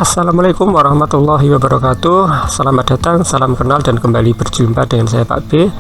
Assalamualaikum warahmatullahi wabarakatuh. Selamat datang, salam kenal, dan kembali berjumpa dengan saya Pak B.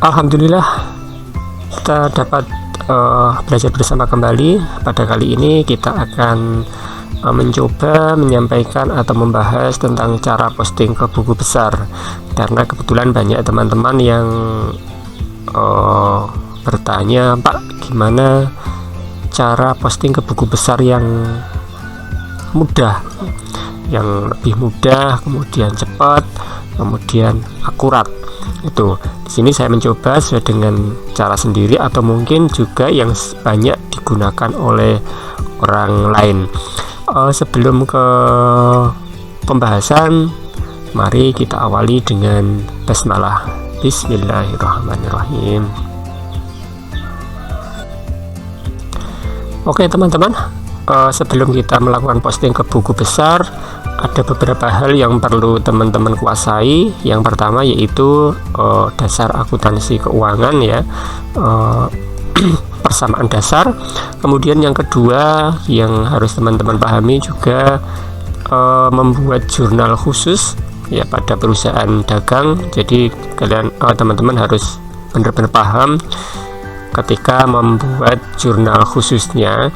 Alhamdulillah kita dapat belajar bersama kembali. Pada kali ini kita akan mencoba menyampaikan atau membahas tentang cara posting ke buku besar, karena kebetulan banyak teman-teman yang bertanya, Pak, gimana cara posting ke buku besar yang mudah, yang lebih mudah, kemudian cepat, kemudian akurat. Itu di sini saya mencoba sesuai dengan cara sendiri atau mungkin juga yang banyak digunakan oleh orang lain. Sebelum ke pembahasan, mari kita awali dengan basmalah. Bismillahirrahmanirrahim. Oke teman-teman, sebelum kita melakukan posting ke buku besar, ada beberapa hal yang perlu teman-teman kuasai. Yang pertama yaitu dasar akuntansi keuangan, ya, persamaan dasar. Kemudian yang kedua yang harus teman-teman pahami juga membuat jurnal khusus, ya, pada perusahaan dagang. Jadi kalian teman-teman harus benar-benar paham ketika membuat jurnal khususnya,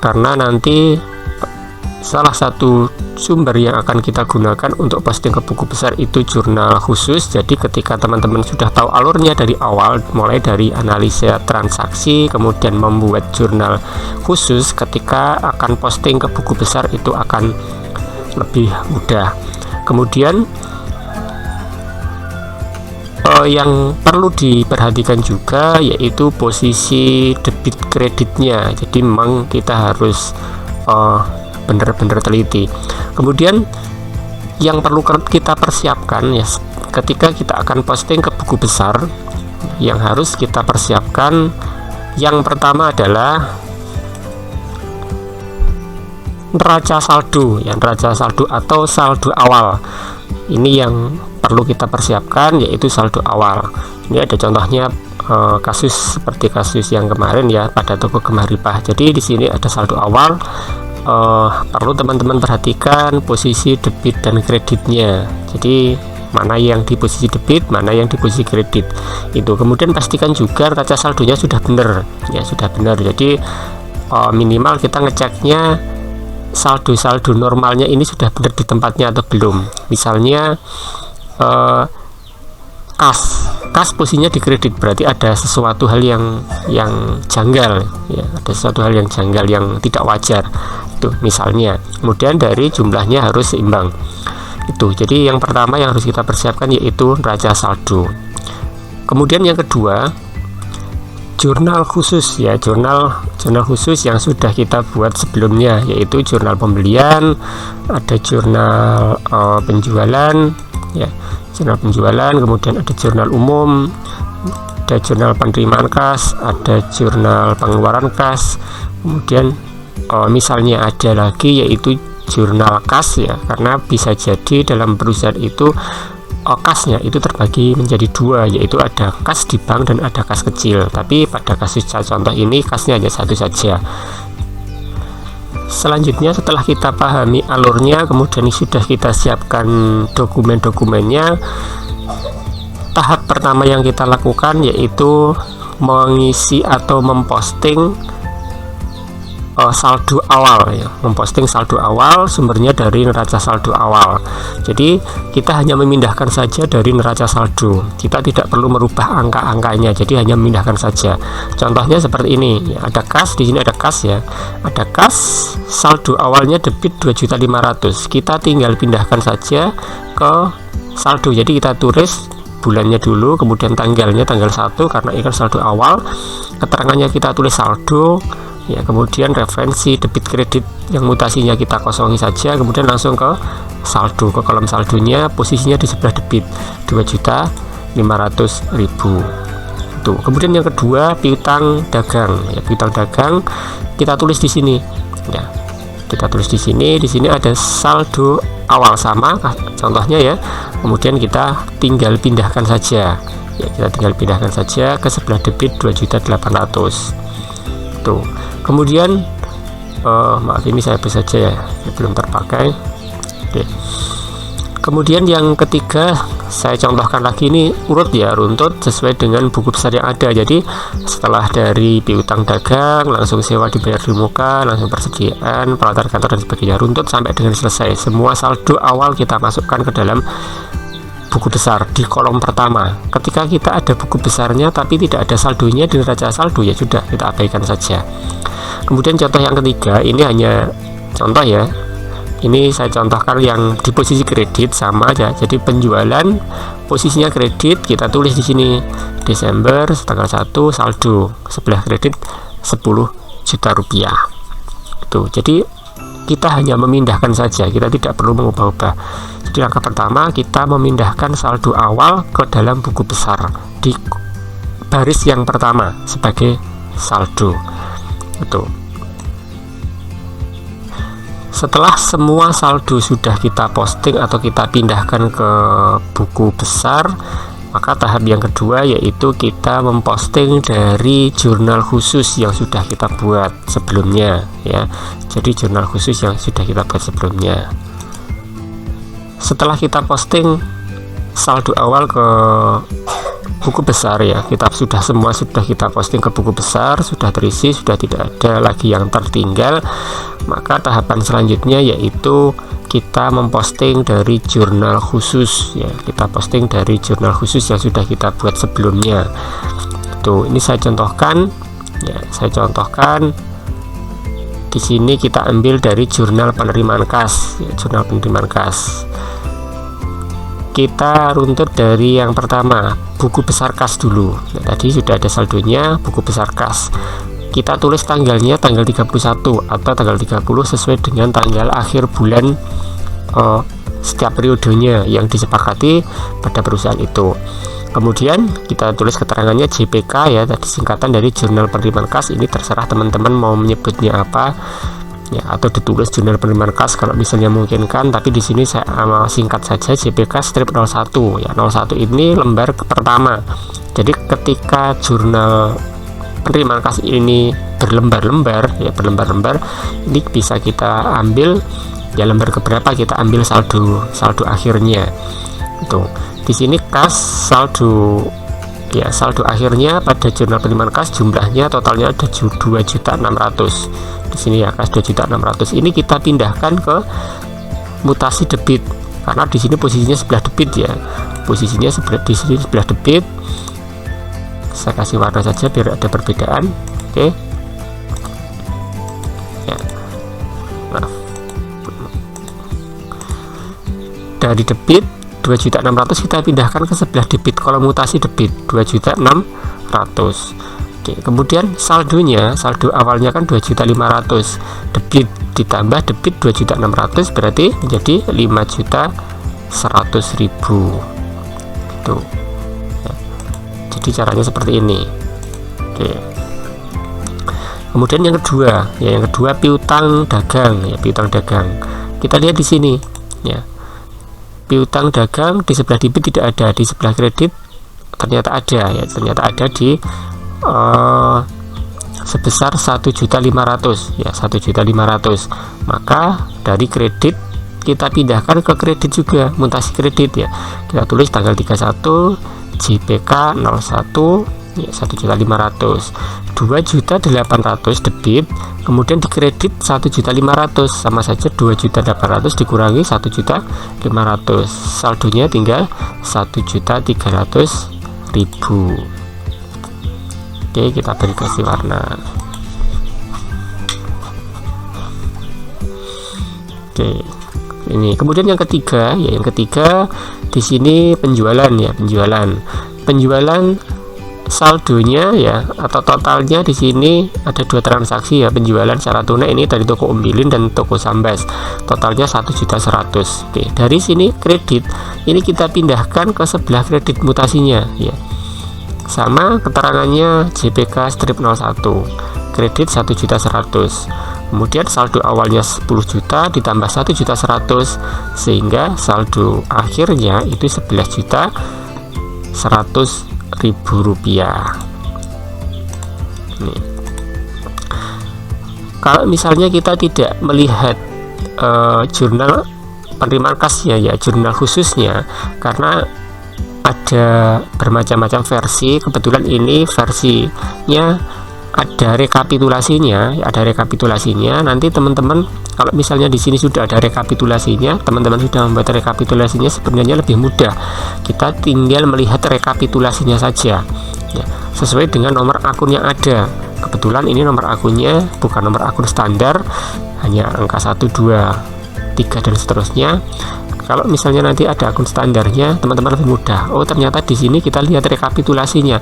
karena nanti salah satu sumber yang akan kita gunakan untuk posting ke buku besar itu jurnal khusus. Jadi ketika teman-teman sudah tahu alurnya dari awal, mulai dari analisa transaksi, kemudian membuat jurnal khusus, ketika akan posting ke buku besar itu akan lebih mudah. Kemudian yang perlu diperhatikan juga yaitu posisi debit kreditnya. Jadi memang kita harus benar-benar teliti. Kemudian yang perlu kita persiapkan, ya, ketika kita akan posting ke buku besar, yang harus kita persiapkan yang pertama adalah neraca saldo, ya, neraca saldo atau saldo awal. Ini yang perlu kita persiapkan, yaitu saldo awal. Ini ada contohnya, kasus seperti kasus yang kemarin, ya, pada toko Gemaripah. Jadi di sini ada saldo awal. Perlu teman-teman perhatikan posisi debit dan kreditnya. Jadi mana yang di posisi debit, mana yang di posisi kredit. Itu kemudian pastikan juga neraca saldonya sudah benar, ya, sudah benar. Jadi minimal kita ngeceknya saldo normalnya ini sudah benar di tempatnya atau belum. Misalnya kas posisinya di kredit, berarti ada sesuatu hal yang janggal, ya, ada sesuatu hal yang janggal, yang tidak wajar itu misalnya. Kemudian dari jumlahnya harus seimbang. Itu jadi yang pertama yang harus kita persiapkan yaitu neraca saldo. Kemudian yang kedua, jurnal khusus, ya, jurnal khusus yang sudah kita buat sebelumnya, yaitu jurnal pembelian, ada jurnal penjualan, ya, jurnal penjualan, kemudian ada jurnal umum, ada jurnal penerimaan kas, ada jurnal pengeluaran kas, kemudian misalnya ada lagi yaitu jurnal kas, ya, karena bisa jadi dalam perusahaan itu kasnya itu terbagi menjadi dua, yaitu ada kas di bank dan ada kas kecil. Tapi pada kasus contoh ini kasnya hanya satu saja. Selanjutnya setelah kita pahami alurnya, kemudian sudah kita siapkan dokumen-dokumennya, tahap pertama yang kita lakukan yaitu mengisi atau memposting saldo awal, ya, memposting saldo awal, sumbernya dari neraca saldo awal. Jadi kita hanya memindahkan saja dari neraca saldo, kita tidak perlu merubah angka-angkanya, jadi hanya memindahkan saja. Contohnya seperti ini, ya, ada kas, di sini ada kas, ya, ada kas, saldo awalnya debit 2.500.000, kita tinggal pindahkan saja ke saldo. Jadi kita tulis bulannya dulu, kemudian tanggalnya tanggal 1 karena ini kan saldo awal, keterangannya kita tulis saldo, ya, kemudian referensi debit kredit yang mutasinya kita kosongi saja, kemudian langsung ke saldo, ke kolom saldonya, posisinya di sebelah debit 2.500.000. Tuh. Kemudian yang kedua, piutang dagang, ya, piutang dagang kita tulis di sini, ya, kita tulis di sini. Di sini ada saldo awal sama contohnya, ya, kemudian kita tinggal pindahkan saja, ya, kita tinggal pindahkan saja ke sebelah debit 2.800.000. Tuh. Kemudian maaf, ini saya hapus saja ya, belum terpakai. Oke. Kemudian yang ketiga, saya contohkan lagi, ini urut ya, runtut sesuai dengan buku besar yang ada. Jadi setelah dari piutang dagang, langsung sewa dibayar di muka, langsung persediaan, peralatan kantor dan sebagainya, runtut sampai dengan selesai. Semua saldo awal kita masukkan ke dalam buku besar di kolom pertama. Ketika kita ada buku besarnya tapi tidak ada saldonya di neraca saldo, ya sudah, kita abaikan saja. Kemudian contoh yang ketiga, ini hanya contoh ya. Ini saya contohkan yang di posisi kredit, sama aja. Jadi penjualan posisinya kredit, kita tulis di sini Desember tanggal 1 saldo sebelah kredit 10 juta rupiah. Itu. Jadi kita hanya memindahkan saja, kita tidak perlu mengubah-ubah. Jadi langkah pertama, kita memindahkan saldo awal ke dalam buku besar di baris yang pertama sebagai saldo. Itu. Setelah semua saldo sudah kita posting atau kita pindahkan ke buku besar, maka tahap yang kedua yaitu kita memposting dari jurnal khusus yang sudah kita buat sebelumnya ya. Jadi jurnal khusus yang sudah kita buat sebelumnya. Setelah kita posting saldo awal ke buku besar ya, kita sudah kita posting ke buku besar, sudah terisi, sudah tidak ada lagi yang tertinggal, maka tahapan selanjutnya yaitu kita memposting dari jurnal khusus ya. Kita posting dari jurnal khusus yang sudah kita buat sebelumnya. Tuh, ini saya contohkan ya, di sini kita ambil dari jurnal penerimaan kas ya, jurnal penerimaan kas. Kita runtut dari yang pertama, buku besar kas dulu. Nah, tadi sudah ada saldonya, buku besar kas. Kita tulis tanggalnya tanggal 31 atau tanggal 30 sesuai dengan tanggal akhir bulan setiap periodenya yang disepakati pada perusahaan itu. Kemudian kita tulis keterangannya JPK ya, tadi singkatan dari jurnal penerimaan kas. Ini terserah teman-teman mau menyebutnya apa ya, atau ditulis jurnal penerimaan kas kalau misalnya memungkinkan, tapi di sini saya singkat saja JPK strip 01 ya. 01 ini lembar pertama. Jadi ketika jurnal penerimaan kas ini berlembar-lembar ya, ini bisa kita ambil ya, lembar keberapa kita ambil saldo akhirnya. Itu di sini kas saldo ya, saldo akhirnya pada jurnal penerimaan kas jumlahnya totalnya ada 2.600.000 di sini ya, kas 2.600.000. Ini kita pindahkan ke mutasi debit karena di sini posisinya sebelah debit ya, posisinya di sini sebelah debit. Saya kasih warna saja biar ada perbedaan. Oke ya, maaf, dari debit 2.600.000 kita pindahkan ke sebelah debit, kolom mutasi debit 2.600.000. Oke, kemudian saldonya, saldo awalnya kan 2.500.000, debit ditambah debit 2.600.000 berarti menjadi 5.100.000. Tuh ya. Jadi caranya seperti ini. Oke. Kemudian yang kedua ya, piutang dagang ya, piutang dagang. Kita lihat di sini ya, piutang dagang di sebelah debit tidak ada, di sebelah kredit ternyata ada ya, di sebesar 1.500.000 ya, 1.500.000. Maka dari kredit kita pindahkan ke kredit juga, mutasi kredit ya. Kita tulis tanggal 31 JPK 01 ya, 1.500.000, 2.800.000 debit, kemudian di kredit 1.500.000, sama saja 2.800.000 dikurangi 1.500.000, saldonya tinggal 1.300.000. Oke, kita beri kasih warna. Oke, ini kemudian yang ketiga ya, di sini penjualan ya, penjualan saldonya ya, atau totalnya di sini ada dua transaksi ya, penjualan secara tunai ini dari toko Umbilin dan toko Sambas, totalnya 1.100.000. Oke, dari sini kredit ini kita pindahkan ke sebelah kredit mutasinya ya, sama keterangannya JPK strip 01, kredit 1.100.000, kemudian saldo awalnya 10 juta ditambah 1.100.000 sehingga saldo akhirnya itu 11.100.000 rupiah. Nih. Kalau misalnya kita tidak melihat jurnal penerimaan kasnya, ya jurnal khususnya, karena ada bermacam-macam versi. Kebetulan ini versinya ada rekapitulasinya, Nanti teman-teman kalau misalnya di sini sudah ada rekapitulasinya, teman-teman sudah membuat rekapitulasinya, sebenarnya lebih mudah. Kita tinggal melihat rekapitulasinya saja, ya, sesuai dengan nomor akun yang ada. Kebetulan ini nomor akunnya bukan nomor akun standar, hanya angka 1, 2, 3 dan seterusnya. Kalau misalnya nanti ada akun standarnya, teman-teman lebih mudah. Oh, ternyata di sini kita lihat rekapitulasinya.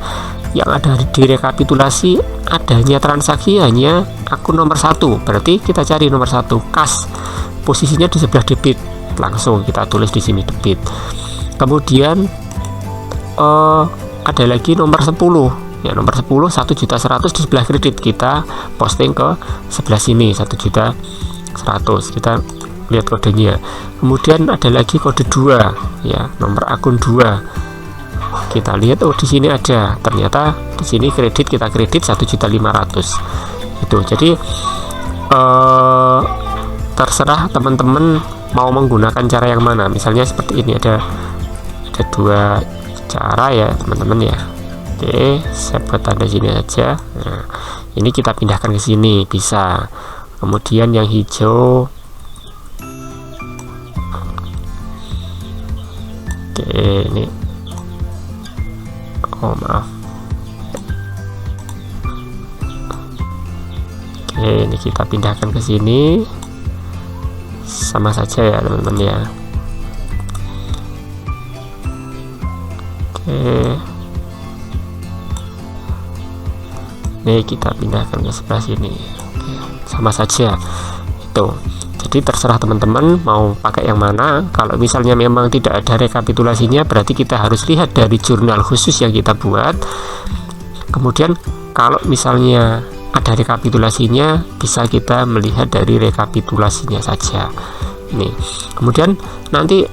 Yang ada di rekapitulasi adanya transaksi hanya akun nomor 1. Berarti kita cari nomor 1, kas. Posisinya di sebelah debit. Langsung kita tulis di sini debit. Kemudian ada lagi nomor 10. Ya, nomor 10 1.100.000 di sebelah kredit. Kita posting ke sebelah sini 1.100.000. Kita lihat kodenya. Kemudian ada lagi kode 2, ya, nomor akun 2. Kita lihat, oh di sini ada, ternyata di sini kredit, kita kredit 1.500.000 itu. Jadi terserah teman-teman mau menggunakan cara yang mana. Misalnya seperti ini, ada 2 cara ya teman-teman ya. Oke, saya buat tanda sini aja. Nah, ini kita pindahkan ke sini bisa. Kemudian yang hijau, oke, ini, oh maaf, oke, ini kita pindahkan ke sini, sama saja ya teman-teman ya. Oke, ini kita pindahkan ke sebelah sini. Oke, sama saja itu. Jadi terserah teman-teman mau pakai yang mana. Kalau misalnya memang tidak ada rekapitulasinya, berarti kita harus lihat dari jurnal khusus yang kita buat. Kemudian kalau misalnya ada rekapitulasinya, bisa kita melihat dari rekapitulasinya saja. Nih, kemudian nanti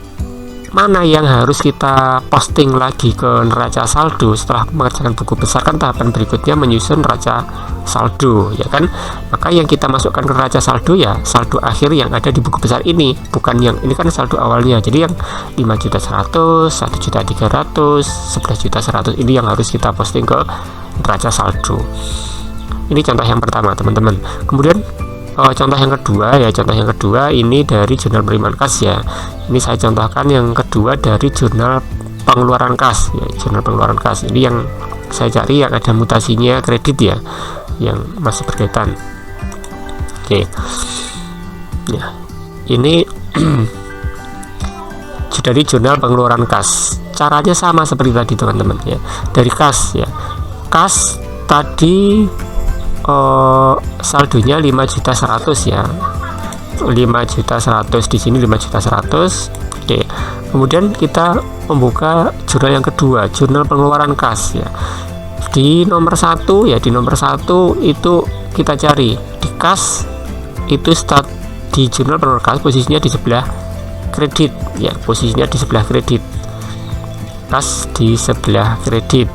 mana yang harus kita posting lagi ke neraca saldo setelah mengerjakan buku besar, kan tahapan berikutnya menyusun neraca saldo, ya kan. Maka yang kita masukkan ke neraca saldo ya saldo akhir yang ada di buku besar ini, bukan yang ini kan saldo awalnya. Jadi yang 5.100.000, 1.300.000, 11.100.000 ini yang harus kita posting ke neraca saldo. Ini contoh yang pertama teman-teman. Kemudian contoh yang kedua ya, ini dari jurnal penerimaan kas ya. Ini saya contohkan yang kedua dari jurnal pengeluaran kas ya, jurnal pengeluaran kas. Ini yang saya cari yang ada mutasinya kredit ya, yang masih berkaitan. Oke. Ya. Ini dari jurnal pengeluaran kas. Caranya sama seperti tadi teman-teman ya. Dari kas ya. Kas tadi saldonya 5.100.000 ya, 5.100.000 di sini 5.100.000. Oke, kemudian kita membuka jurnal yang kedua, jurnal pengeluaran kas ya. Di nomor 1 ya, di nomor 1 itu kita cari di kas itu di jurnal pengeluaran kas posisinya di sebelah kredit ya, posisinya di sebelah kredit, kas di sebelah kredit.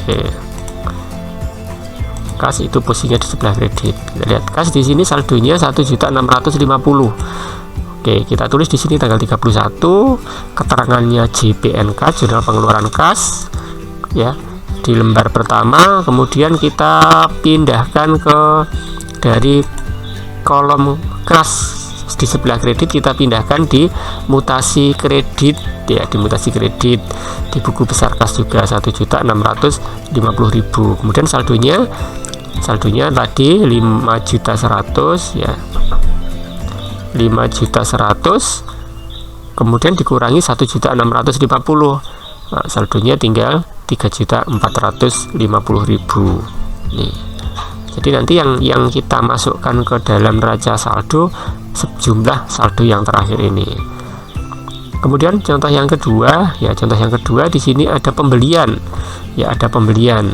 Oke, kas itu posisinya di sebelah kredit. Kita lihat kas di sini saldonya 1.650.000. Oke, kita tulis di sini tanggal 31, keterangannya JPNK, jurnal pengeluaran kas ya, di lembar pertama. Kemudian kita pindahkan ke dari kolom kas di sebelah kredit, kita pindahkan di mutasi kredit ya, di mutasi kredit di buku besar kas juga 1.650.000. Kemudian saldonya tadi 5.100.000 ya, 5.100.000, kemudian dikurangi 1.650.000. Nah, saldonya tinggal 3.450.000 nih. Jadi nanti yang kita masukkan ke dalam neraca saldo sejumlah saldo yang terakhir ini. Kemudian contoh yang kedua ya, di sini ada pembelian ya, ada pembelian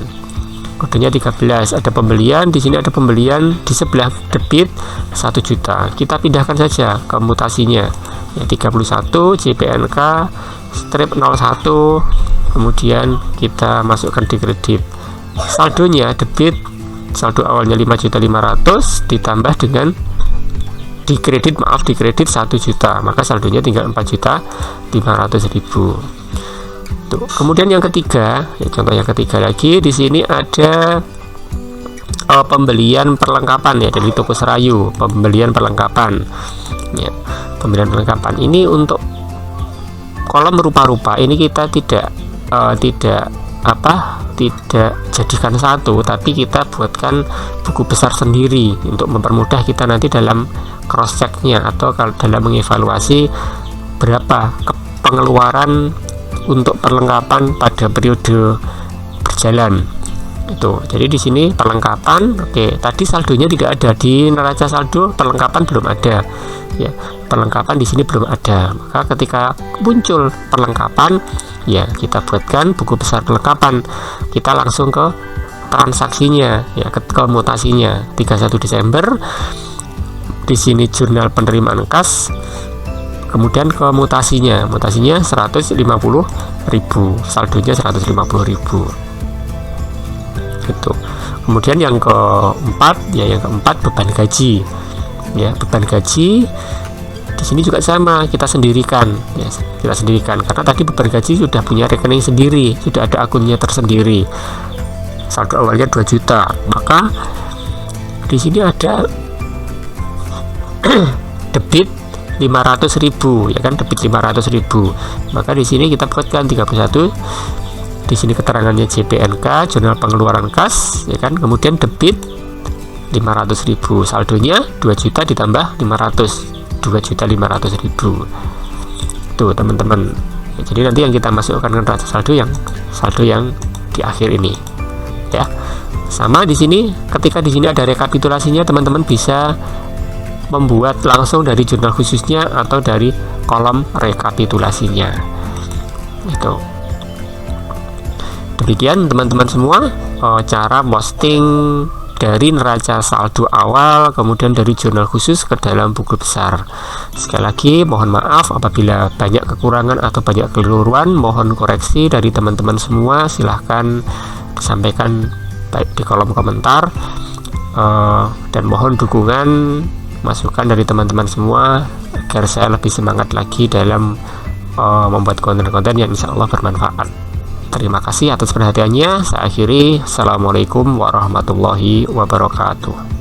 kodenya 13, ada pembelian di sini, ada pembelian di sebelah debit 1 juta. Kita pindahkan saja ke mutasinya ya, 31 JPNK strip 01, kemudian kita masukkan di kredit. Saldonya debit saldo awalnya 5.500.000 ditambah dengan dikredit 1 juta, maka saldonya tinggal 4.500.000. Tuh. Kemudian yang ketiga, contoh yang ketiga lagi di sini ada pembelian perlengkapan ya dari toko Serayu, pembelian perlengkapan ya. Pembelian perlengkapan ini untuk kolom rupa-rupa ini kita tidak jadikan satu, tapi kita buatkan buku besar sendiri untuk mempermudah kita nanti dalam cross checknya atau kalau dalam mengevaluasi berapa pengeluaran untuk perlengkapan pada periode berjalan itu. Jadi di sini perlengkapan, oke, tadi saldonya tidak ada di neraca saldo, perlengkapan belum ada ya, perlengkapan di sini belum ada, maka ketika muncul perlengkapan ya kita buatkan buku besar perlengkapan, kita langsung ke transaksinya ya, ke mutasinya 31 Desember di sini jurnal penerimaan kas, kemudian ke mutasinya 150.000, saldonya 150.000 gitu. Kemudian yang keempat beban gaji ya, beban gaji di sini juga sama, kita sendirikan ya, karena tadi beban gaji sudah punya rekening sendiri, sudah ada akunnya tersendiri, saldo awalnya 2 juta, maka di sini ada debit 500.000 ya kan, debit 500.000, maka di sini kita buatkan 31, di sini keterangannya JPNK, jurnal pengeluaran kas ya kan, kemudian debit 500.000, saldonya 2 juta ditambah 500, 2.500.000 tuh teman-teman ya. Jadi nanti yang kita masukkan ke neraca saldo yang di akhir ini ya. Sama di sini, ketika di sini ada rekapitulasinya, teman-teman bisa membuat langsung dari jurnal khususnya atau dari kolom rekapitulasinya itu. Demikian teman-teman semua cara posting dari neraca saldo awal kemudian dari jurnal khusus ke dalam buku besar. Sekali lagi mohon maaf apabila banyak kekurangan atau banyak keliruan, mohon koreksi dari teman-teman semua, silahkan disampaikan baik di kolom komentar, dan mohon dukungan masukan dari teman-teman semua agar saya lebih semangat lagi dalam membuat konten-konten yang insya Allah bermanfaat. Terima kasih atas perhatiannya. Saya akhiri. Assalamualaikum warahmatullahi wabarakatuh.